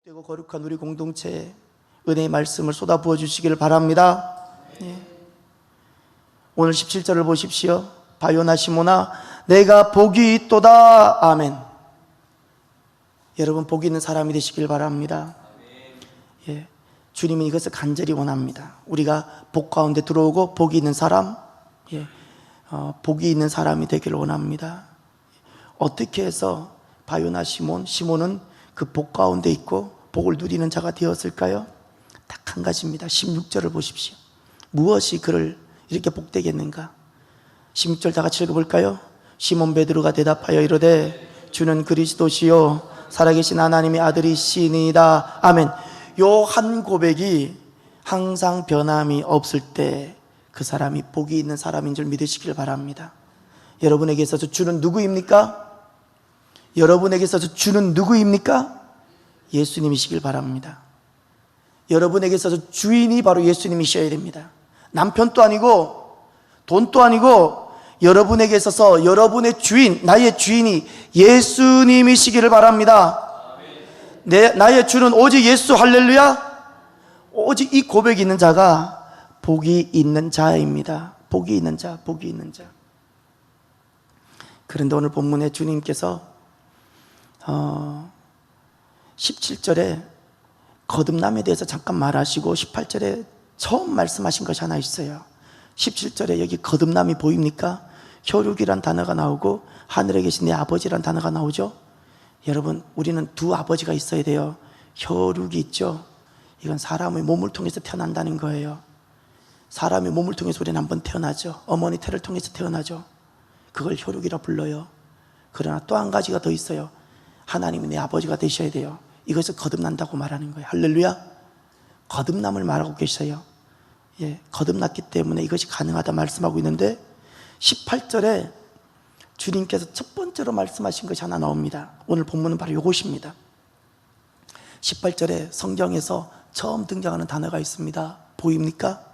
복되고 거룩한 우리 공동체에 은혜의 말씀을 쏟아부어 주시기를 바랍니다. 예. 오늘 17절을 보십시오. 바요나 시모나 내가 복이 있도다. 아멘. 여러분 복이 있는 사람이 되시길 바랍니다. 예. 주님은 이것을 간절히 원합니다. 우리가 복 가운데 들어오고 복이 있는 사람, 예. 복이 있는 사람이 되기를 원합니다. 어떻게 해서 바요나 시몬은 그 복 가운데 있고 복을 누리는 자가 되었을까요? 딱 한 가지입니다. 16절을 보십시오. 무엇이 그를 이렇게 복되게 했는가? 16절 다 같이 읽어볼까요? 시몬 베드로가 대답하여 이르되 주는 그리스도시요 살아계신 하나님의 아들이시니이다. 아멘. 요 한 고백이 항상 변함이 없을 때 그 사람이 복이 있는 사람인 줄 믿으시길 바랍니다. 여러분에게 있어서 주는 누구입니까? 여러분에게 있어서 주는 누구입니까? 예수님이시길 바랍니다. 여러분에게 있어서 주인이 바로 예수님이셔야 됩니다. 남편도 아니고 돈도 아니고 여러분에게 있어서 여러분의 주인, 나의 주인이 예수님이시기를 바랍니다. 나의 주는 오직 예수. 할렐루야. 오직 이 고백이 있는 자가 복이 있는 자입니다. 복이 있는 자, 복이 있는 자. 그런데 오늘 본문에 주님께서 17절에 거듭남에 대해서 잠깐 말하시고 18절에 처음 말씀하신 것이 하나 있어요. 17절에 여기 거듭남이 보입니까? 혈육이란 단어가 나오고 하늘에 계신 내 아버지란 단어가 나오죠. 여러분, 우리는 두 아버지가 있어야 돼요. 혈육이 있죠. 이건 사람의 몸을 통해서 태어난다는 거예요. 사람의 몸을 통해서 우리는 한번 태어나죠. 어머니 태를 통해서 태어나죠. 그걸 혈육이라 불러요. 그러나 또 한 가지가 더 있어요. 하나님이 내 아버지가 되셔야 돼요. 이것을 거듭난다고 말하는 거예요. 할렐루야. 거듭남을 말하고 계셔요. 예, 거듭났기 때문에 이것이 가능하다 말씀하고 있는데 18절에 주님께서 첫 번째로 말씀하신 것이 하나 나옵니다. 오늘 본문은 바로 이것입니다. 18절에 성경에서 처음 등장하는 단어가 있습니다. 보입니까?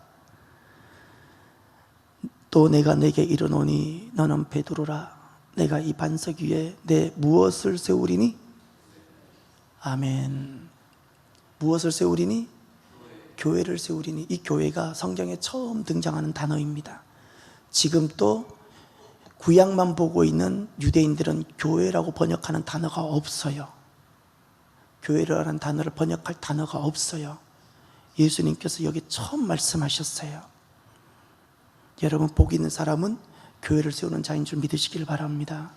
또 내가 내게 이르노니 너는 베드로라. 내가 이 반석 위에 내 무엇을 세우리니? 아멘. 무엇을 세우리니? 교회를 세우리니. 이 교회가 성경에 처음 등장하는 단어입니다. 지금 또 구약만 보고 있는 유대인들은 교회라고 번역하는 단어가 없어요. 교회라는 단어를 번역할 단어가 없어요. 예수님께서 여기 처음 말씀하셨어요. 여러분, 복이 있는 사람은 교회를 세우는 자인 줄 믿으시길 바랍니다.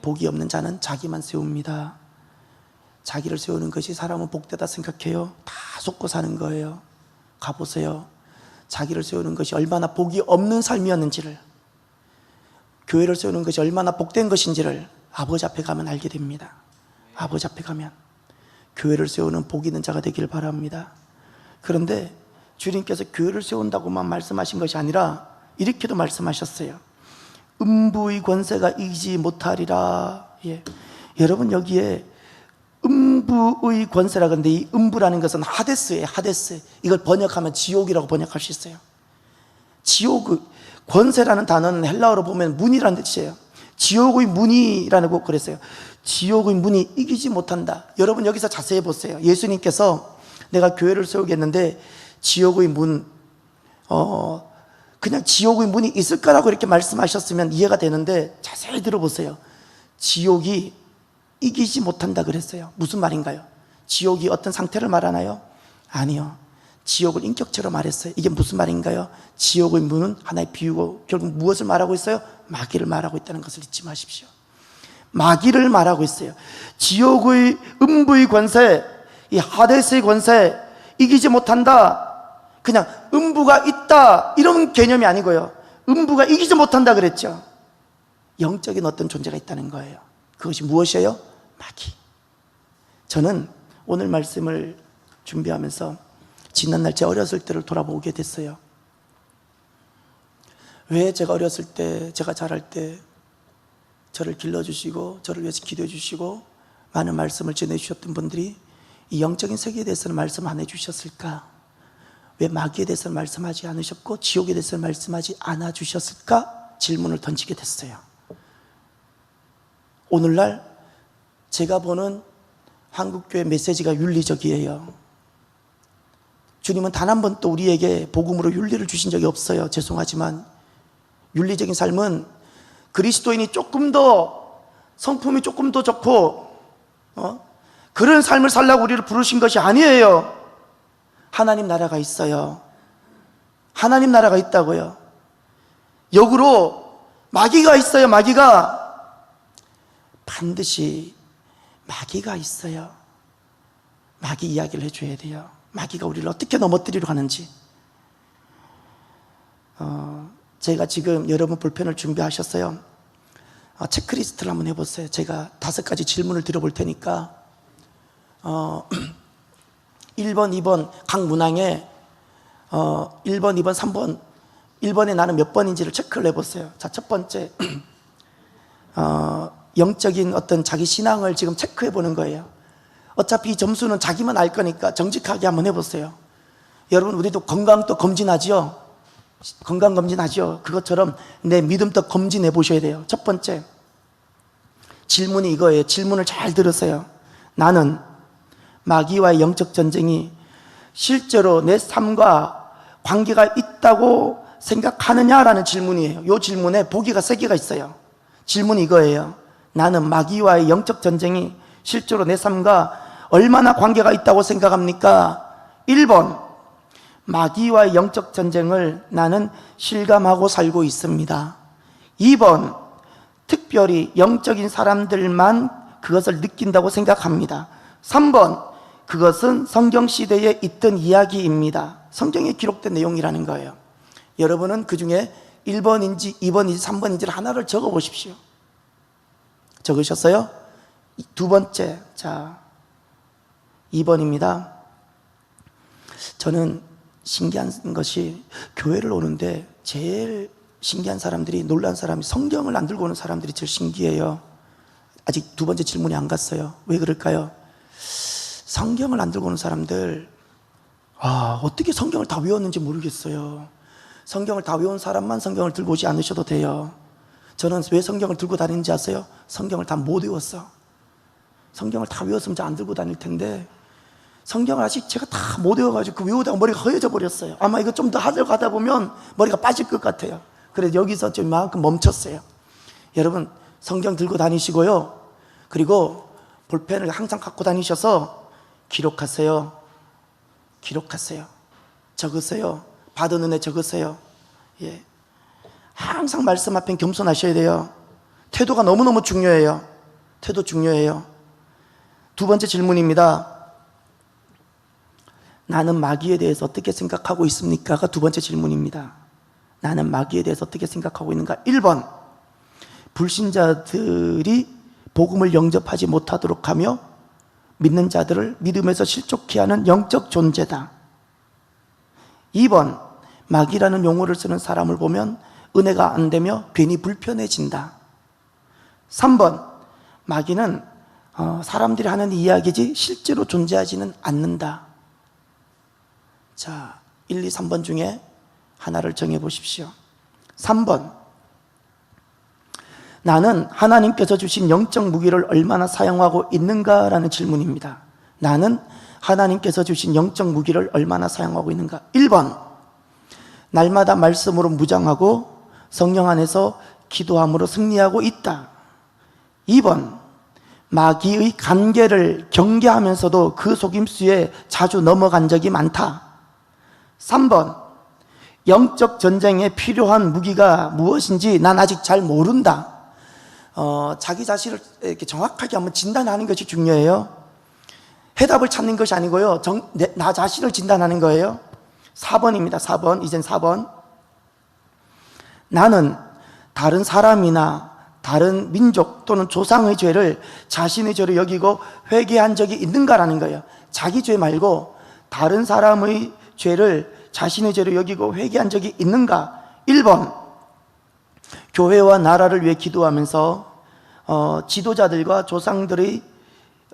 복이 없는 자는 자기만 세웁니다. 자기를 세우는 것이 사람은 복되다 생각해요. 다 속고 사는 거예요. 가보세요. 자기를 세우는 것이 얼마나 복이 없는 삶이었는지를, 교회를 세우는 것이 얼마나 복된 것인지를 아버지 앞에 가면 알게 됩니다. 아버지 앞에 가면 교회를 세우는 복 있는 자가 되길 바랍니다. 그런데 주님께서 교회를 세운다고만 말씀하신 것이 아니라 이렇게도 말씀하셨어요. 음부의 권세가 이기지 못하리라. 예. 여러분, 여기에 음부의 권세라 그러는데 이 음부라는 것은 하데스예요. 하데스. 이걸 번역하면 지옥이라고 번역할 수 있어요. 지옥의 권세라는 단어는 헬라어로 보면 문이라는 뜻이에요. 지옥의 문이라고 그랬어요. 지옥의 문이 이기지 못한다. 여러분, 여기서 자세히 보세요. 예수님께서 내가 교회를 세우겠는데 지옥의 문, 그냥 지옥의 문이 있을 거라고 이렇게 말씀하셨으면 이해가 되는데 자세히 들어보세요. 지옥이 이기지 못한다 그랬어요. 무슨 말인가요? 지옥이 어떤 상태를 말하나요? 아니요. 지옥을 인격체로 말했어요. 이게 무슨 말인가요? 지옥의 문은 하나의 비유고 결국 무엇을 말하고 있어요? 마귀를 말하고 있다는 것을 잊지 마십시오. 마귀를 말하고 있어요. 지옥의 음부의 권세, 이 하데스의 권세 이기지 못한다. 그냥 음부가 있다 이런 개념이 아니고요. 음부가 이기지 못한다 그랬죠. 영적인 어떤 존재가 있다는 거예요. 그것이 무엇이에요? 마귀. 저는 오늘 말씀을 준비하면서 지난날 제 어렸을 때를 돌아보게 됐어요. 왜 제가 어렸을 때, 제가 자랄 때 저를 길러주시고 저를 위해서 기도해 주시고 많은 말씀을 전해주셨던 분들이 이 영적인 세계에 대해서는 말씀 안 해주셨을까? 왜 마귀에 대해서는 말씀하지 않으셨고 지옥에 대해서는 말씀하지 않아 주셨을까? 질문을 던지게 됐어요. 오늘날 제가 보는 한국교회 메시지가 윤리적이에요. 주님은 단 한 번도 우리에게 복음으로 윤리를 주신 적이 없어요. 죄송하지만 윤리적인 삶은 그리스도인이 조금 더 성품이 조금 더 좋고 그런 삶을 살라고 우리를 부르신 것이 아니에요. 하나님 나라가 있어요. 하나님 나라가 있다고요. 역으로 마귀가 있어요. 마귀가 반드시 마귀가 있어요. 마귀 이야기를 해줘야 돼요. 마귀가 우리를 어떻게 넘어뜨리려 하는지. 제가 지금 여러분 볼펜을 준비하셨어요. 체크리스트를 한번 해보세요. 제가 5가지 질문을 드려볼 테니까 1번, 2번 각 문항에 1번, 2번, 3번 1번에 나는 몇 번인지를 체크를 해보세요. 자, 첫 번째 영적인 어떤 자기 신앙을 지금 체크해 보는 거예요. 어차피 이 점수는 자기만 알 거니까 정직하게 한번 해보세요. 여러분, 우리도 건강도 검진하죠. 건강 검진하죠. 그것처럼 내 믿음도 검진해 보셔야 돼요. 첫 번째 질문이 이거예요. 질문을 잘 들으세요. 나는 마귀와의 영적 전쟁이 실제로 내 삶과 관계가 있다고 생각하느냐라는 질문이에요. 이 질문에 보기가 3개가 있어요. 질문이 이거예요. 나는 마귀와의 영적 전쟁이 실제로 내 삶과 얼마나 관계가 있다고 생각합니까? 1번, 마귀와의 영적 전쟁을 나는 실감하고 살고 있습니다. 2번, 특별히 영적인 사람들만 그것을 느낀다고 생각합니다. 3번, 그것은 성경 시대에 있던 이야기입니다. 성경에 기록된 내용이라는 거예요. 여러분은 그 중에 1번인지 2번인지 3번인지를 하나를 적어 보십시오. 적으셨어요? 두 번째, 자, 2번입니다. 저는 신기한 것이 교회를 오는데 제일 신기한 사람들이, 놀란 사람이 성경을 안 들고 오는 사람들이 제일 신기해요. 아직 두 번째 질문이 안 갔어요. 왜 그럴까요? 성경을 안 들고 오는 사람들, 어떻게 성경을 다 외웠는지 모르겠어요. 성경을 다 외운 사람만 성경을 들고 오지 않으셔도 돼요. 저는 왜 성경을 들고 다니는지 아세요? 성경을 다 못 외웠어. 성경을 다 외웠으면 저 안 들고 다닐 텐데 성경을 아직 제가 다 못 외워가지고 그 외우다가 머리가 허해져 버렸어요. 아마 이거 좀 더 하려고 하다 보면 머리가 빠질 것 같아요. 그래서 여기서 좀 이만큼 멈췄어요. 여러분, 성경 들고 다니시고요, 그리고 볼펜을 항상 갖고 다니셔서 기록하세요. 기록하세요. 적으세요. 받은 은혜 적으세요. 예. 항상 말씀 앞엔 겸손하셔야 돼요. 태도가 너무너무 중요해요. 태도 중요해요. 두 번째 질문입니다. 나는 마귀에 대해서 어떻게 생각하고 있습니까?가 두 번째 질문입니다. 나는 마귀에 대해서 어떻게 생각하고 있는가? 1번, 불신자들이 복음을 영접하지 못하도록 하며 믿는 자들을 믿음에서 실족케 하는 영적 존재다. 2번, 마귀라는 용어를 쓰는 사람을 보면 은혜가 안 되며 괜히 불편해진다. 3번, 마귀는 사람들이 하는 이야기지 실제로 존재하지는 않는다. 자, 1, 2, 3번 중에 하나를 정해 보십시오. 3번, 나는 하나님께서 주신 영적 무기를 얼마나 사용하고 있는가라는 질문입니다. 나는 하나님께서 주신 영적 무기를 얼마나 사용하고 있는가? 1번, 날마다 말씀으로 무장하고 성령 안에서 기도함으로 승리하고 있다. 2번, 마귀의 간계를 경계하면서도 그 속임수에 자주 넘어간 적이 많다. 3번, 영적 전쟁에 필요한 무기가 무엇인지 난 아직 잘 모른다. 자기 자신을 이렇게 정확하게 한번 진단하는 것이 중요해요. 해답을 찾는 것이 아니고요, 나 자신을 진단하는 거예요. 4번입니다. 4번, 이젠 4번. 나는 다른 사람이나 다른 민족 또는 조상의 죄를 자신의 죄로 여기고 회개한 적이 있는가라는 거예요. 자기 죄 말고 다른 사람의 죄를 자신의 죄로 여기고 회개한 적이 있는가? 1번, 교회와 나라를 위해 기도하면서 지도자들과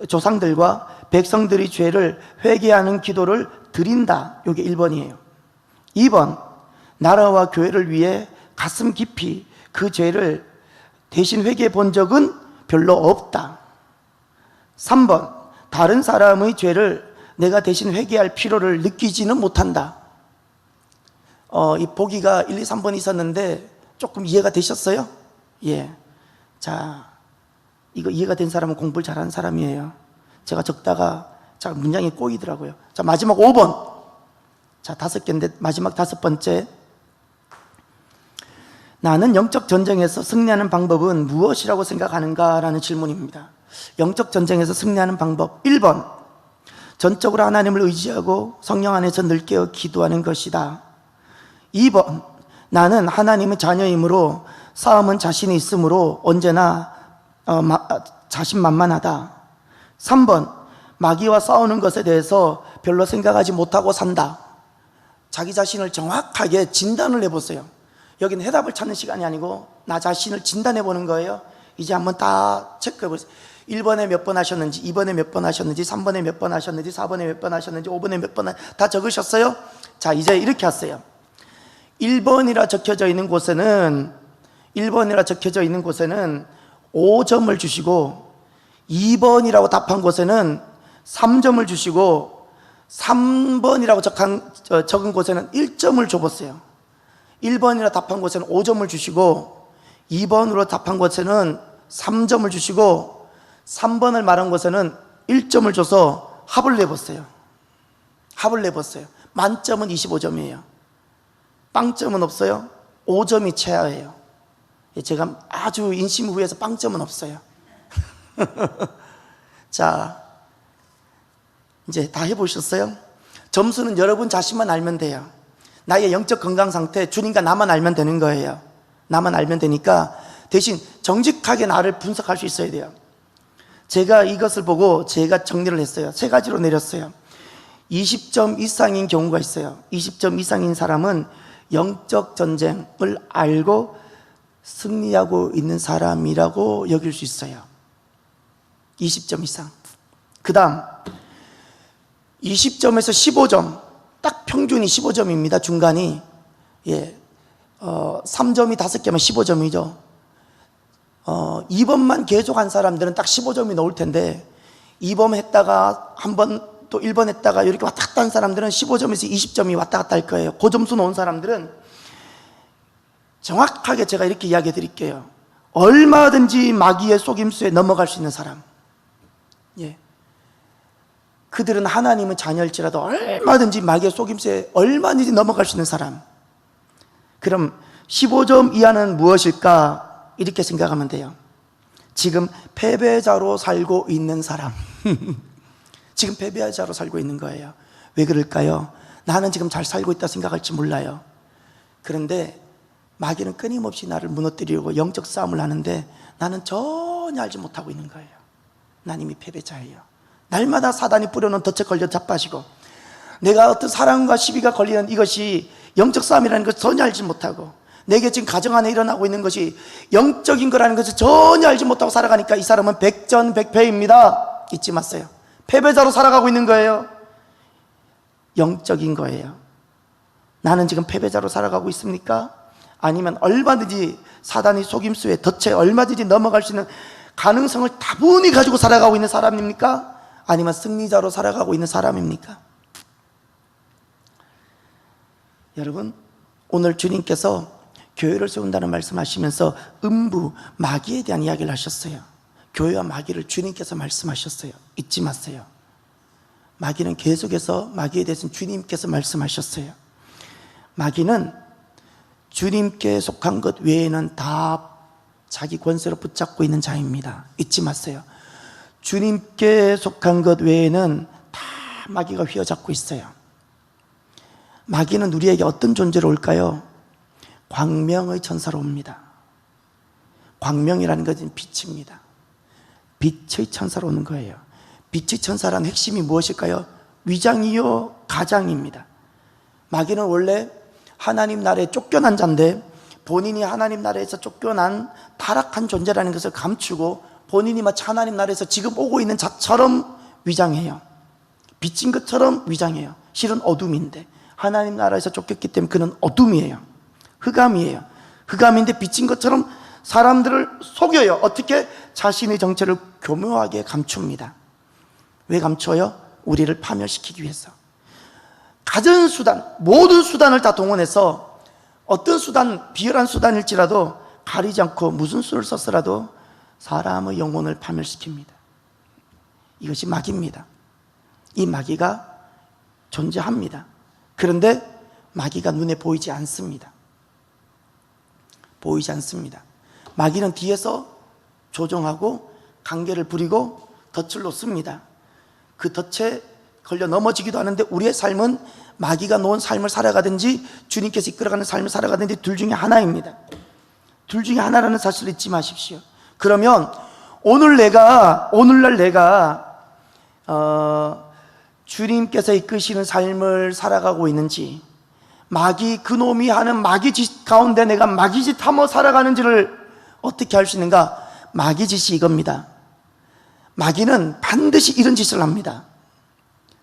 조상들과 백성들의 죄를 회개하는 기도를 드린다. 이게 1번이에요. 2번, 나라와 교회를 위해 가슴 깊이 그 죄를 대신 회개해 본 적은 별로 없다. 3번, 다른 사람의 죄를 내가 대신 회개할 필요를 느끼지는 못한다. 이 보기가 1, 2, 3번 있었는데 조금 이해가 되셨어요? 예. 자, 이거 이해가 된 사람은 공부를 잘하는 사람이에요. 제가 적다가 자, 문장이 꼬이더라고요. 자, 마지막 5번. 자, 5개인데 마지막 5번째. 나는 영적 전쟁에서 승리하는 방법은 무엇이라고 생각하는가? 라는 질문입니다. 영적 전쟁에서 승리하는 방법. 1번. 전적으로 하나님을 의지하고 성령 안에서 늘 깨어 기도하는 것이다. 2번. 나는 하나님의 자녀이므로 싸움은 자신이 있으므로 언제나 자신만만하다. 3번. 마귀와 싸우는 것에 대해서 별로 생각하지 못하고 산다. 자기 자신을 정확하게 진단을 해보세요. 여기는 해답을 찾는 시간이 아니고 나 자신을 진단해 보는 거예요. 이제 한번 다 체크해 보세요. 1번에 몇 번 하셨는지, 2번에 몇 번 하셨는지, 3번에 몇 번 하셨는지, 4번에 몇 번 하셨는지, 5번에 몇 번 다 적으셨어요? 자, 이제 이렇게 하세요. 1번이라 적혀져 있는 곳에는 5점을 주시고, 2번이라고 답한 곳에는 3점을 주시고, 3번이라고 적은 곳에는 1점을 줘보세요. 1번이라 답한 곳에는 5점을 주시고, 2번으로 답한 곳에는 3점을 주시고, 3번을 말한 곳에는 1점을 줘서 합을 내보세요. 만점은 25점이에요. 빵점은 없어요. 5점이 최하예요. 제가 아주 인심 후에서 빵점은 없어요. 자, 이제 다 해보셨어요? 점수는 여러분 자신만 알면 돼요. 나의 영적 건강 상태, 주님과 나만 알면 되는 거예요. 나만 알면 되니까 대신 정직하게 나를 분석할 수 있어야 돼요. 제가 이것을 보고 제가 정리를 했어요. 3가지로 내렸어요. 20점 이상인 경우가 있어요. 20점 이상인 사람은 영적 전쟁을 알고 승리하고 있는 사람이라고 여길 수 있어요. 20점 이상. 그 다음 20점에서 15점, 딱 평균이 15점입니다. 중간이. 3점이 5개면 15점이죠. 2번만 계속 한 사람들은 딱 15점이 나올 텐데, 2번 했다가 한 번 또 1번 했다가 이렇게 왔다 갔다 한 사람들은 15점에서 20점이 왔다 갔다 할 거예요. 그 점수 놓은 사람들은 정확하게 제가 이렇게 이야기해 드릴게요. 얼마든지 마귀의 속임수에 넘어갈 수 있는 사람. 그들은 하나님의 자녀일지라도 얼마든지 마귀의 속임수에 얼마든지 넘어갈 수 있는 사람. 그럼 15점 이하는 무엇일까? 이렇게 생각하면 돼요. 지금 패배자로 살고 있는 사람. 지금 패배자로 살고 있는 거예요. 왜 그럴까요? 나는 지금 잘 살고 있다 생각할지 몰라요. 그런데 마귀는 끊임없이 나를 무너뜨리려고 영적 싸움을 하는데 나는 전혀 알지 못하고 있는 거예요. 난 이미 패배자예요. 날마다 사단이 뿌려놓은 덫에 걸려 자빠지고, 내가 어떤 사랑과 시비가 걸리는 이것이 영적 싸움이라는 것을 전혀 알지 못하고, 내게 지금 가정 안에 일어나고 있는 것이 영적인 거라는 것을 전혀 알지 못하고 살아가니까 이 사람은 100전100패입니다. 잊지 마세요. 패배자로 살아가고 있는 거예요. 영적인 거예요. 나는 지금 패배자로 살아가고 있습니까? 아니면 얼마든지 사단의 속임수에 덫에 얼마든지 넘어갈 수 있는 가능성을 다분히 가지고 살아가고 있는 사람입니까? 아니면 승리자로 살아가고 있는 사람입니까? 여러분, 오늘 주님께서 교회를 세운다는 말씀하시면서 음부, 마귀에 대한 이야기를 하셨어요. 교회와 마귀를 주님께서 말씀하셨어요. 잊지 마세요. 마귀는 계속해서, 마귀에 대해서는 주님께서 말씀하셨어요. 마귀는 주님께 속한 것 외에는 다 자기 권세로 붙잡고 있는 자입니다. 잊지 마세요. 주님께 속한 것 외에는 다 마귀가 휘어잡고 있어요. 마귀는 우리에게 어떤 존재로 올까요? 광명의 천사로 옵니다. 광명이라는 것은 빛입니다. 빛의 천사로 오는 거예요. 빛의 천사라는 핵심이 무엇일까요? 위장이요 가장입니다. 마귀는 원래 하나님 나라에 쫓겨난 자인데, 본인이 하나님 나라에서 쫓겨난 타락한 존재라는 것을 감추고 본인이 마치 하나님 나라에서 지금 오고 있는 자처럼 위장해요. 빛인 것처럼 위장해요. 실은 어둠인데 하나님 나라에서 쫓겼기 때문에 그는 어둠이에요. 흑암이에요. 흑암인데 빛인 것처럼 사람들을 속여요. 어떻게? 자신의 정체를 교묘하게 감춥니다. 왜 감춰요? 우리를 파멸시키기 위해서. 가진 수단, 모든 수단을 다 동원해서 어떤 수단, 비열한 수단일지라도 가리지 않고 무슨 수를 썼더라도 사람의 영혼을 파멸시킵니다. 이것이 마귀입니다. 이 마귀가 존재합니다. 그런데 마귀가 눈에 보이지 않습니다. 보이지 않습니다. 마귀는 뒤에서 조종하고 관계를 부리고 덫을 놓습니다. 그 덫에 걸려 넘어지기도 하는데 우리의 삶은 마귀가 놓은 삶을 살아가든지 주님께서 이끌어가는 삶을 살아가든지 둘 중에 하나입니다. 둘 중에 하나라는 사실을 잊지 마십시오. 그러면 오늘날 내가 주님께서 이끄시는 삶을 살아가고 있는지, 마귀 그놈이 하는 마귀짓 가운데 내가 마귀짓 하며 살아가는지를 어떻게 알 수 있는가? 마귀짓이 이겁니다. 마귀는 반드시 이런 짓을 합니다.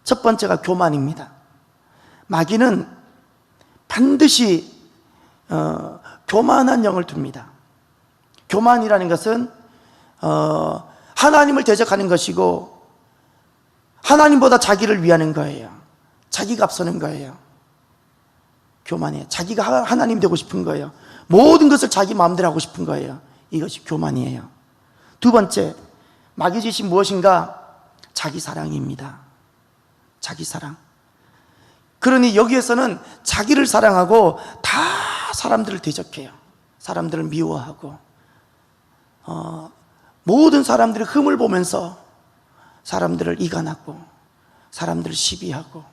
첫 번째가 교만입니다. 마귀는 반드시 교만한 영을 둡니다. 교만이라는 것은 하나님을 대적하는 것이고 하나님보다 자기를 위하는 거예요. 자기가 앞서는 거예요. 교만이에요. 자기가 하나님 되고 싶은 거예요. 모든 것을 자기 마음대로 하고 싶은 거예요. 이것이 교만이에요. 두 번째, 마귀짓이 무엇인가? 자기 사랑입니다. 자기 사랑. 그러니 여기에서는 자기를 사랑하고 다 사람들을 대적해요. 사람들을 미워하고 모든 사람들의 흠을 보면서 사람들을 이간하고 사람들을 시비하고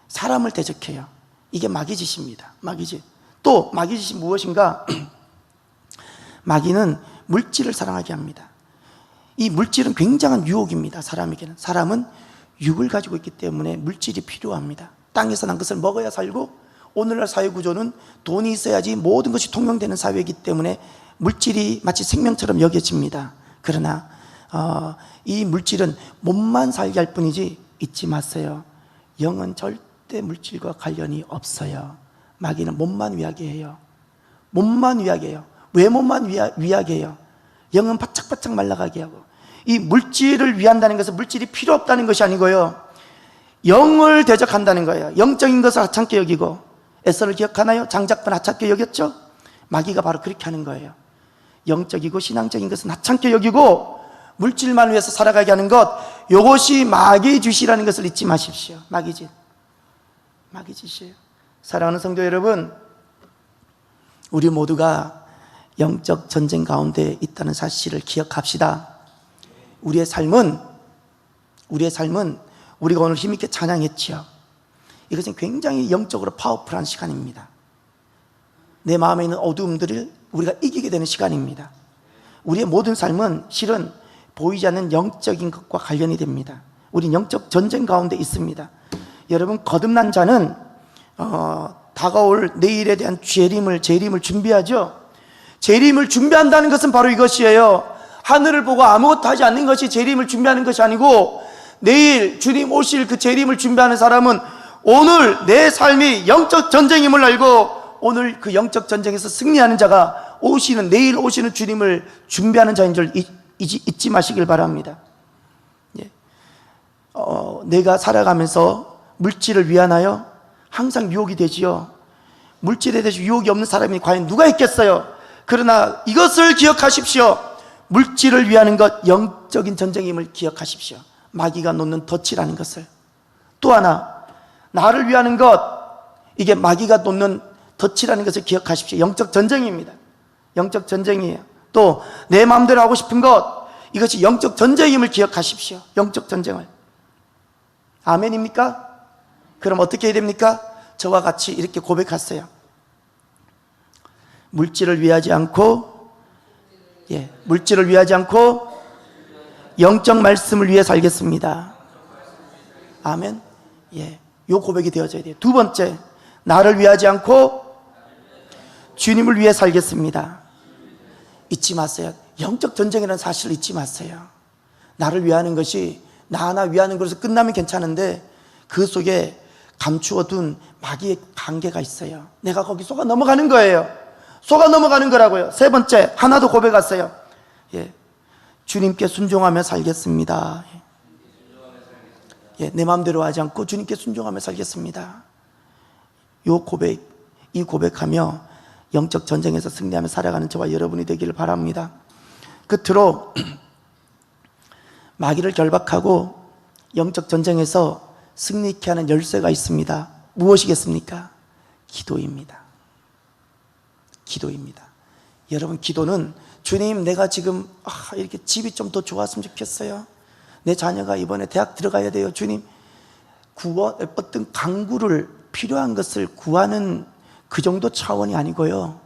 사람을 대적해요. 이게 마귀짓입니다. 마귀짓. 또 마귀짓이 무엇인가? 마귀는 물질을 사랑하게 합니다. 이 물질은 굉장한 유혹입니다. 사람에게는. 사람은 육을 가지고 있기 때문에 물질이 필요합니다. 땅에서 난 것을 먹어야 살고, 오늘날 사회 구조는 돈이 있어야지 모든 것이 통용되는 사회이기 때문에 물질이 마치 생명처럼 여겨집니다. 그러나 이 물질은 몸만 살게 할 뿐이지 잊지 마세요. 영은 절대 물질과 관련이 없어요. 마귀는 몸만 위하게 해요. 몸만 위하게 해요. 왜 몸만 위하게 해요? 영은 바짝바짝 말라가게 하고. 이 물질을 위한다는 것은 물질이 필요 없다는 것이 아니고요, 영을 대적한다는 거예요. 영적인 것을 하찮게 여기고. 에서를 기억하나요? 장작분 하찮게 여겼죠? 마귀가 바로 그렇게 하는 거예요. 영적이고 신앙적인 것은 하찮게 여기고 물질만 위해서 살아가게 하는 것, 이것이 마귀짓이라는 것을 잊지 마십시오. 마귀짓. 마귀짓이에요. 사랑하는 성도 여러분, 우리 모두가 영적 전쟁 가운데 있다는 사실을 기억합시다. 우리의 삶은 우리가 오늘 힘있게 찬양했지요. 이것은 굉장히 영적으로 파워풀한 시간입니다. 내 마음에 있는 어두움들을 우리가 이기게 되는 시간입니다. 우리의 모든 삶은 실은 보이지 않는 영적인 것과 관련이 됩니다. 우린 영적 전쟁 가운데 있습니다. 여러분, 거듭난 자는 다가올 내일에 대한 재림을 준비하죠. 재림을 준비한다는 것은 바로 이것이에요. 하늘을 보고 아무것도 하지 않는 것이 재림을 준비하는 것이 아니고, 내일 주님 오실 그 재림을 준비하는 사람은 오늘 내 삶이 영적 전쟁임을 알고 오늘 그 영적 전쟁에서 승리하는 자가 내일 오시는 주님을 준비하는 자인 줄 잊지 마시길 바랍니다. 내가 살아가면서 물질을 위하나요? 항상 유혹이 되지요. 물질에 대해서 유혹이 없는 사람이 과연 누가 있겠어요? 그러나 이것을 기억하십시오. 물질을 위하는 것, 영적인 전쟁임을 기억하십시오. 마귀가 놓는 덫이라는 것을. 또 하나, 나를 위하는 것, 이게 마귀가 놓는 덫이라는 것을 기억하십시오. 영적 전쟁입니다. 영적 전쟁이에요. 또 내 마음대로 하고 싶은 것, 이것이 영적 전쟁임을 기억하십시오. 영적 전쟁을. 아멘입니까? 그럼 어떻게 해야 됩니까? 저와 같이 이렇게 고백하세요. 물질을 위하지 않고 영적 말씀을 위해 살겠습니다. 아멘. 요 고백이 되어져야 돼요. 두 번째, 나를 위하지 않고 주님을 위해 살겠습니다. 잊지 마세요. 영적 전쟁이라는 사실을 잊지 마세요. 나를 위하는 것이 나 하나 위하는 것에서 끝나면 괜찮은데 그 속에 감추어둔 마귀의 관계가 있어요. 내가 거기 속아 넘어가는 거예요. 속아 넘어가는 거라고요. 세 번째, 하나 더 고백하세요. 주님께 순종하며 살겠습니다. 내 마음대로 하지 않고 주님께 순종하며 살겠습니다. 이 고백하며 영적 전쟁에서 승리하며 살아가는 저와 여러분이 되기를 바랍니다. 끝으로 마귀를 결박하고 영적 전쟁에서 승리케 하는 열쇠가 있습니다. 무엇이겠습니까? 기도입니다. 기도입니다. 여러분, 기도는 주님, 내가 지금 이렇게 집이 좀 더 좋았으면 좋겠어요. 내 자녀가 이번에 대학 들어가야 돼요. 주님, 어떤 강구를, 필요한 것을 구하는 그 정도 차원이 아니고요.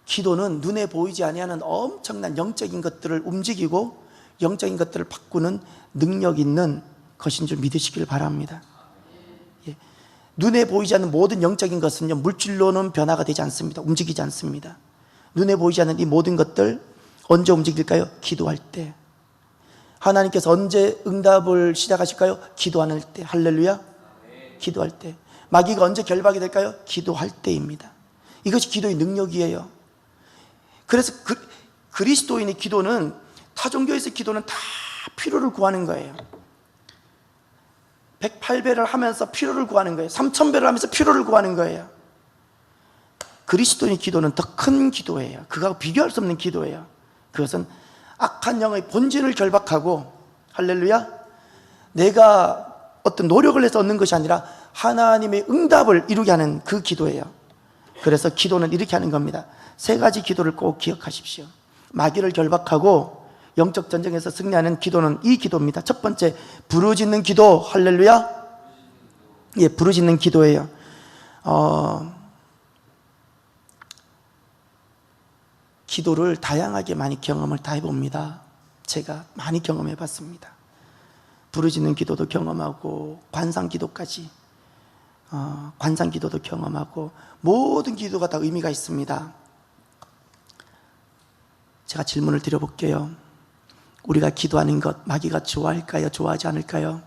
기도는 눈에 보이지 아니하는 엄청난 영적인 것들을 움직이고 영적인 것들을 바꾸는 능력 있는 것인 줄 믿으시길 바랍니다. 눈에 보이지 않는 모든 영적인 것은요, 물질로는 변화가 되지 않습니다. 움직이지 않습니다. 눈에 보이지 않는 이 모든 것들 언제 움직일까요? 기도할 때. 하나님께서 언제 응답을 시작하실까요? 기도하는 때. 할렐루야. 기도할 때. 마귀가 언제 결박이 될까요? 기도할 때입니다. 이것이 기도의 능력이에요. 그래서 그리스도인의 기도는, 타종교에서의 기도는 다 필요를 구하는 거예요. 108배를 하면서 필요를 구하는 거예요. 3000배를 하면서 필요를 구하는 거예요. 그리스도인의 기도는 더 큰 기도예요. 그거하고 비교할 수 없는 기도예요. 그것은 악한 영의 본질을 결박하고, 할렐루야, 내가 어떤 노력을 해서 얻는 것이 아니라 하나님의 응답을 이루게 하는 그 기도예요. 그래서 기도는 이렇게 하는 겁니다. 3가지 기도를 꼭 기억하십시오. 마귀를 결박하고 영적 전쟁에서 승리하는 기도는 이 기도입니다. 첫 번째, 부르짖는 기도. 할렐루야. 부르짖는 기도예요. 기도를 다양하게 많이 경험을 다 해봅니다. 제가 많이 경험해 봤습니다. 부르짖는 기도도 경험하고 관상기도까지, 관상기도도 경험하고, 모든 기도가 다 의미가 있습니다. 제가 질문을 드려볼게요. 우리가 기도하는 것 마귀가 좋아할까요? 좋아하지 않을까요?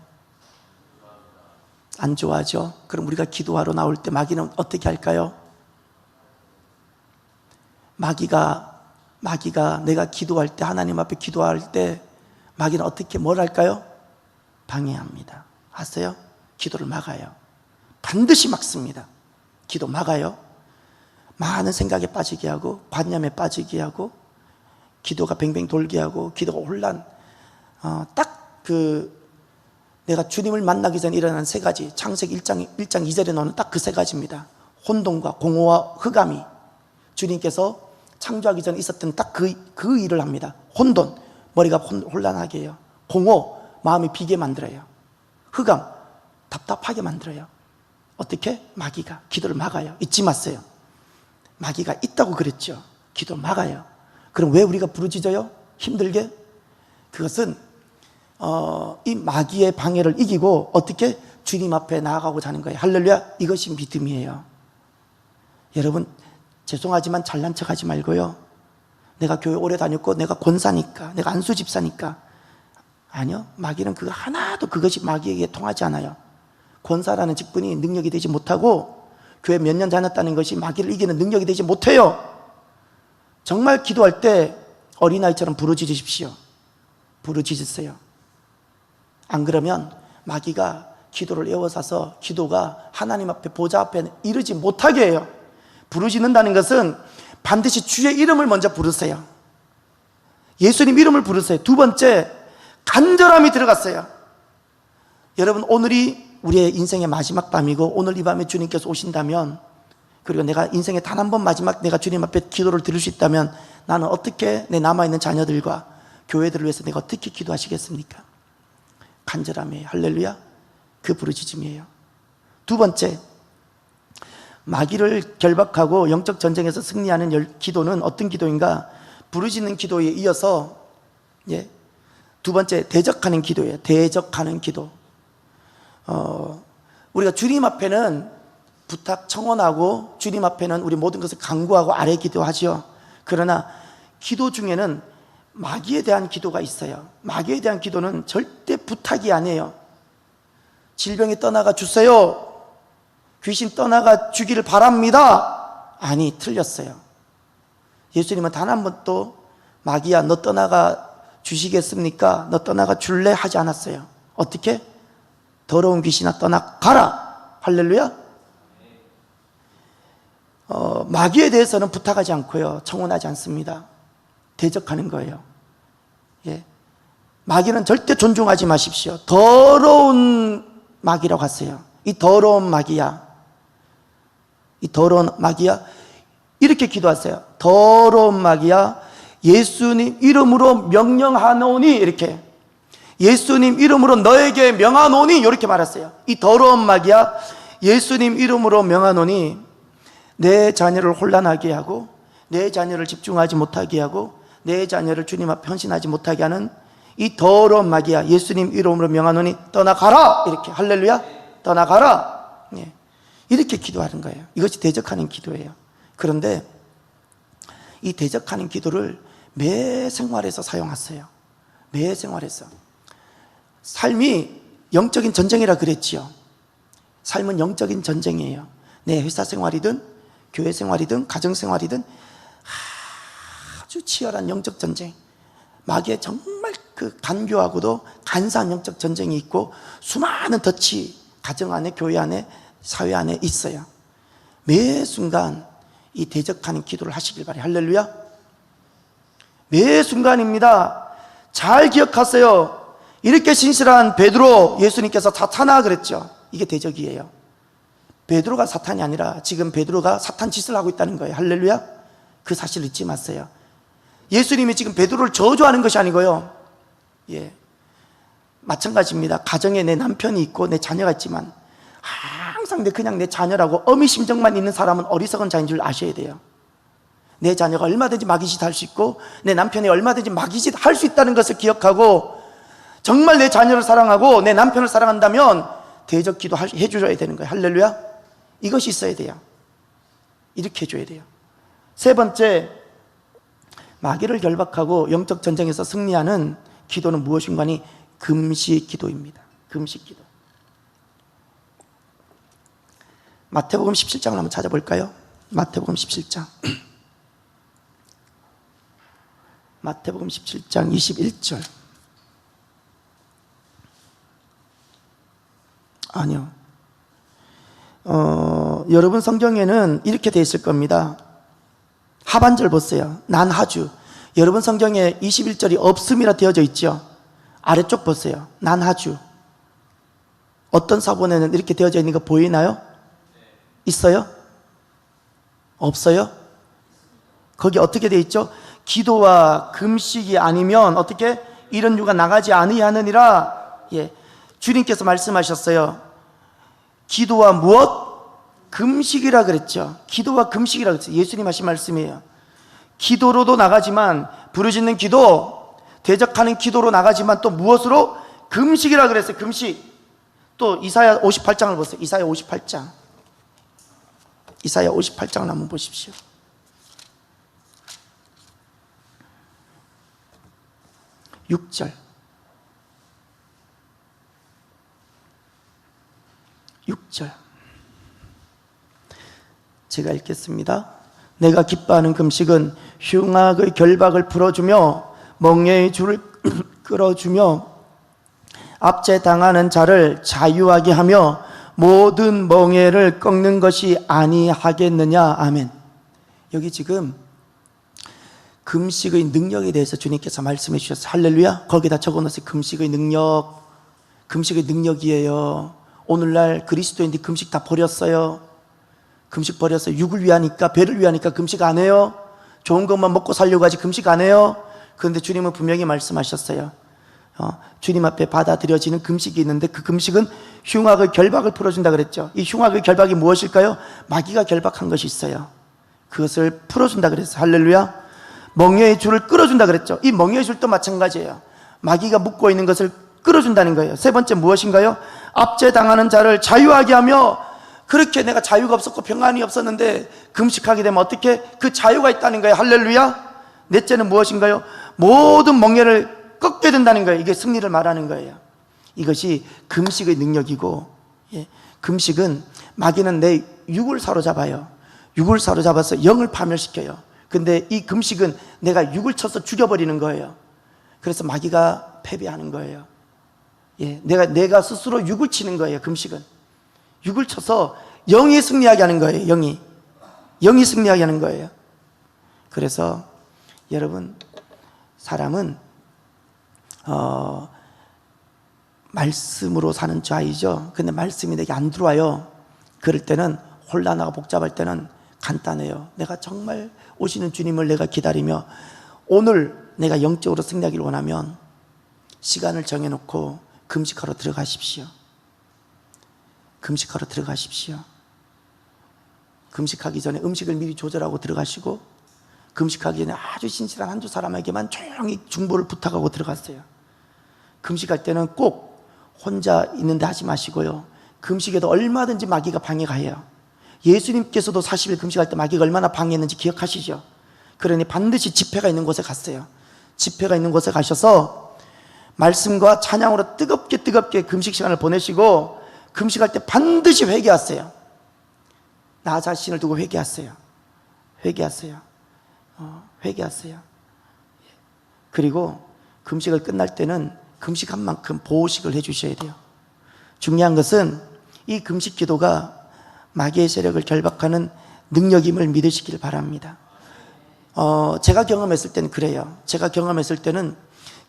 안 좋아하죠? 그럼 우리가 기도하러 나올 때 마귀는 어떻게 할까요? 마귀가 내가 기도할 때, 하나님 앞에 기도할 때 마귀는 어떻게 뭘 할까요? 방해합니다. 아세요? 기도를 막아요. 반드시 막습니다. 기도 막아요. 많은 생각에 빠지게 하고, 관념에 빠지게 하고, 기도가 뱅뱅 돌게 하고, 기도가 혼란. 내가 주님을 만나기 전에 일어난 3가지, 창세기 1장 2절에 나오는 딱 그 3가지입니다. 혼돈과 공허와 흑암이 주님께서 창조하기 전에 있었던 딱 그 일을 합니다. 혼돈, 머리가 혼란하게 해요. 공허, 마음이 비게 만들어요. 흑암, 답답하게 만들어요. 어떻게? 마귀가 기도를 막아요. 잊지 마세요. 마귀가 있다고 그랬죠. 기도를 막아요. 그럼 왜 우리가 부르짖어요? 힘들게? 그것은 이 마귀의 방해를 이기고 어떻게? 주님 앞에 나아가고자 하는 거예요. 할렐루야. 이것이 믿음이에요. 여러분, 죄송하지만 잘난 척 하지 말고요. 내가 교회 오래 다녔고 내가 권사니까, 내가 안수 집사니까. 아니요, 마귀는 그거 하나도, 그것이 마귀에게 통하지 않아요. 권사라는 직분이 능력이 되지 못하고, 교회 몇 년 다녔다는 것이 마귀를 이기는 능력이 되지 못해요. 정말 기도할 때 어린아이처럼 부르짖으십시오. 부르짖으세요. 안 그러면 마귀가 기도를 에워싸서 기도가 하나님 앞에, 보좌 앞에 이르지 못하게 해요. 부르짖는다는 것은 반드시 주의 이름을 먼저 부르세요. 예수님 이름을 부르세요. 2번째, 간절함이 들어갔어요. 여러분, 오늘이 우리의 인생의 마지막 밤이고, 오늘 이 밤에 주님께서 오신다면, 그리고 내가 인생의 단 한 번 마지막 내가 주님 앞에 기도를 드릴 수 있다면, 나는 어떻게 내 남아있는 자녀들과 교회들을 위해서 내가 어떻게 기도하시겠습니까? 간절함이에요. 할렐루야. 그 부르짖음이에요. 2번째, 마귀를 결박하고 영적 전쟁에서 승리하는 기도는 어떤 기도인가? 부르짖는 기도에 이어서 2번째, 대적하는 기도예요. 대적하는 기도. 우리가 주님 앞에는 부탁 청원하고, 주님 앞에는 우리 모든 것을 간구하고 아뢰 기도하죠. 그러나 기도 중에는 마귀에 대한 기도가 있어요. 마귀에 대한 기도는 절대 부탁이 아니에요. 질병이 떠나가 주세요. 귀신 떠나가 주기를 바랍니다. 아니, 틀렸어요. 예수님은 단 한 번도 마귀야 너 떠나가 주시겠습니까? 너 떠나가 줄래? 하지 않았어요. 어떻게? 더러운 귀신아 떠나가라. 할렐루야. 마귀에 대해서는 부탁하지 않고요, 청혼하지 않습니다. 대적하는 거예요. 예. 마귀는 절대 존중하지 마십시오. 더러운 마귀라고 하세요. 이 더러운 마귀야, 이 더러운 마귀야, 이렇게 기도하세요. 더러운 마귀야, 예수님 이름으로 명령하노니, 이렇게 예수님 이름으로 너에게 명하노니, 이렇게 말했어요. 이 더러운 마귀야, 예수님 이름으로 명하노니 내 자녀를 혼란하게 하고 내 자녀를 집중하지 못하게 하고 내 자녀를 주님 앞에 헌신하지 못하게 하는 이 더러운 마귀야, 예수님 이름으로 명하노니 떠나가라. 이렇게, 할렐루야, 떠나가라. 예. 이렇게 기도하는 거예요. 이것이 대적하는 기도예요. 그런데 이 대적하는 기도를 매 생활에서 사용하세요. 매 생활에서. 삶이 영적인 전쟁이라 그랬지요. 삶은 영적인 전쟁이에요. 내 회사 생활이든 교회 생활이든 가정 생활이든 아주 치열한 영적 전쟁, 마귀의 정말 그 간교하고도 간사한 영적 전쟁이 있고 수많은 덫이 가정 안에, 교회 안에, 사회 안에 있어요. 매 순간 이 대적하는 기도를 하시길 바래요. 할렐루야. 매 순간입니다. 잘 기억하세요. 이렇게 신실한 베드로, 예수님께서 사탄아 그랬죠. 이게 대적이에요. 베드로가 사탄이 아니라 지금 베드로가 사탄 짓을 하고 있다는 거예요. 할렐루야. 그 사실을 잊지 마세요. 예수님이 지금 베드로를 저주하는 것이 아니고요, 예, 마찬가지입니다. 가정에 내 남편이 있고 내 자녀가 있지만 항상 그냥 내 자녀라고 어미심정만 있는 사람은 어리석은 자인 줄 아셔야 돼요. 내 자녀가 얼마든지 마귀짓 할 수 있고 내 남편이 얼마든지 마귀짓 할 수 있다는 것을 기억하고 정말 내 자녀를 사랑하고 내 남편을 사랑한다면 대적 기도 해줘야 되는 거예요. 할렐루야. 이것이 있어야 돼요. 이렇게 해줘야 돼요. 세 번째, 마귀를 결박하고 영적 전쟁에서 승리하는 기도는 무엇인가니 금식 기도입니다. 금식 기도. 마태복음 17장을 한번 찾아볼까요? 마태복음 17장. 마태복음 17장 21절. 아니요. 여러분 성경에는 이렇게 되어 있을 겁니다. 하반절 보세요. 난 하주. 여러분 성경에 21절이 없음이라 되어져 있죠. 아래쪽 보세요. 난 하주. 어떤 사본에는 이렇게 되어져 있는 거 보이나요? 있어요? 없어요? 거기 어떻게 되어 있죠? 기도와 금식이 아니면 어떻게 이런 유가 나가지 아니하느니라. 예, 주님께서 말씀하셨어요. 기도와 무엇? 금식이라 그랬죠. 기도와 금식이라 그랬어요. 예수님 하신 말씀이에요. 기도로도 나가지만, 부르짖는 기도, 대적하는 기도로 나가지만 또 무엇으로? 금식이라 그랬어요. 금식. 또 이사야 58장을 보세요. 이사야 58장. 이사야 58장을 한번 보십시오. (6절) 6절 제가 읽겠습니다. 내가 기뻐하는 금식은 흉악의 결박을 풀어주며 멍에의 줄을 끌어주며 압제당하는 자를 자유하게 하며 모든 멍에를 꺾는 것이 아니하겠느냐. 아멘. 여기 지금 금식의 능력에 대해서 주님께서 말씀해 주셨어요. 할렐루야. 거기다 적어놓으세요. 금식의 능력. 금식의 능력이에요. 오늘날 그리스도인들이 금식 다 버렸어요. 금식 버렸어요. 육을 위하니까, 배를 위하니까 금식 안 해요. 좋은 것만 먹고 살려고 하지 금식 안 해요. 그런데 주님은 분명히 말씀하셨어요. 주님 앞에 받아들여지는 금식이 있는데 그 금식은 흉악의 결박을 풀어준다 그랬죠. 이 흉악의 결박이 무엇일까요? 마귀가 결박한 것이 있어요. 그것을 풀어준다 그랬어요. 할렐루야. 멍에의 줄을 끌어준다 그랬죠. 이 멍에의 줄도 마찬가지예요. 마귀가 묶고 있는 것을 끌어준다는 거예요. 세 번째 무엇인가요? 압제당하는 자를 자유하게 하며, 그렇게 내가 자유가 없었고 평안이 없었는데 금식하게 되면 어떻게? 그 자유가 있다는 거예요. 할렐루야. 넷째는 무엇인가요? 모든 멍에를 꺾게 된다는 거예요. 이게 승리를 말하는 거예요. 이것이 금식의 능력이고, 예, 금식은 마귀는 내 육을 사로잡아요. 육을 사로잡아서 영을 파멸시켜요. 근데 이 금식은 내가 육을 쳐서 죽여버리는 거예요. 그래서 마귀가 패배하는 거예요. 예, 내가 스스로 육을 치는 거예요. 금식은 육을 쳐서 영이 승리하게 하는 거예요. 영이 승리하게 하는 거예요. 그래서 여러분, 사람은 말씀으로 사는 자이죠. 근데 말씀이 내게 안 들어와요. 그럴 때는 혼란하고 복잡할 때는 간단해요. 내가 정말 오시는 주님을 내가 기다리며 오늘 내가 영적으로 승리하기를 원하면 시간을 정해놓고 금식하러 들어가십시오. 금식하러 들어가십시오. 금식하기 전에 음식을 미리 조절하고 들어가시고, 금식하기 전에 아주 신실한 한두 사람에게만 조용히 중보를 부탁하고 들어갔어요. 금식할 때는 꼭 혼자 있는데 하지 마시고요. 금식에도 얼마든지 마귀가 방해가 해요. 예수님께서도 40일 금식할 때 마귀가 얼마나 방해했는지 기억하시죠? 그러니 반드시 집회가 있는 곳에 갔어요. 집회가 있는 곳에 가셔서 말씀과 찬양으로 뜨겁게 금식 시간을 보내시고, 금식할 때 반드시 회개하세요. 나 자신을 두고 회개하세요. 회개하세요. 그리고 금식을 끝날 때는 금식한 만큼 보호식을 해주셔야 돼요. 중요한 것은 이 금식 기도가 마귀의 세력을 결박하는 능력임을 믿으시길 바랍니다. 제가 경험했을 때는 그래요. 제가 경험했을 때는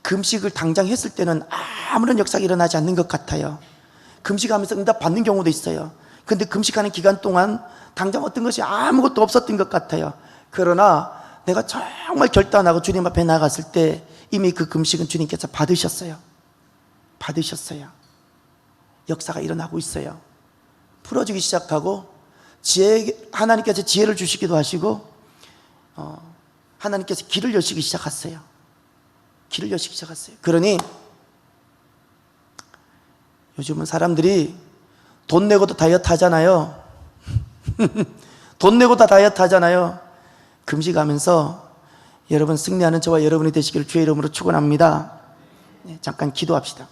금식을 당장 했을 때는 아무런 역사가 일어나지 않는 것 같아요. 금식하면서 응답 받는 경우도 있어요. 근데 금식하는 기간 동안 당장 어떤 것이 아무것도 없었던 것 같아요. 그러나 내가 정말 결단하고 주님 앞에 나갔을 때 이미 그 금식은 주님께서 받으셨어요. 역사가 일어나고 있어요. 풀어주기 시작하고, 하나님께서 지혜를 주시기도 하시고, 하나님께서 길을 여시기 시작했어요. 그러니 요즘은 사람들이 돈 내고도 다이어트 하잖아요. 돈 내고 다 다이어트 하잖아요. 금식하면서 여러분 승리하는 저와 여러분이 되시기를 주의 이름으로 축원합니다. 네, 잠깐 기도합시다.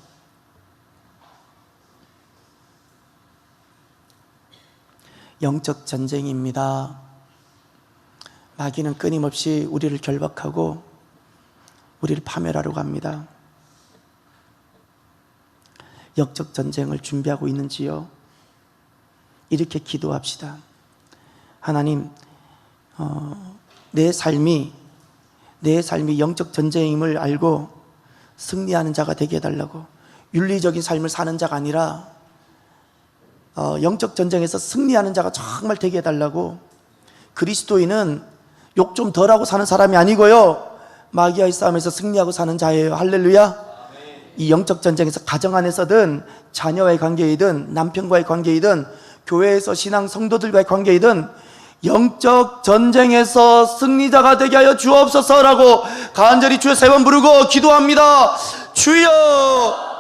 영적 전쟁입니다. 마귀는 끊임없이 우리를 결박하고 우리를 파멸하려고 합니다. 영적 전쟁을 준비하고 있는지요? 이렇게 기도합시다. 하나님, 내 삶이 영적 전쟁임을 알고 승리하는 자가 되게 해달라고. 윤리적인 삶을 사는 자가 아니라 영적 전쟁에서 승리하는 자가 정말 되게 해달라고. 그리스도인은 욕 좀 덜하고 사는 사람이 아니고요, 마귀와의 싸움에서 승리하고 사는 자예요. 할렐루야. 이 영적 전쟁에서 가정 안에서든 자녀와의 관계이든 남편과의 관계이든 교회에서 신앙 성도들과의 관계이든 영적 전쟁에서 승리자가 되게 하여 주옵소서라고 간절히 주의 세 번 부르고 기도합니다. 주여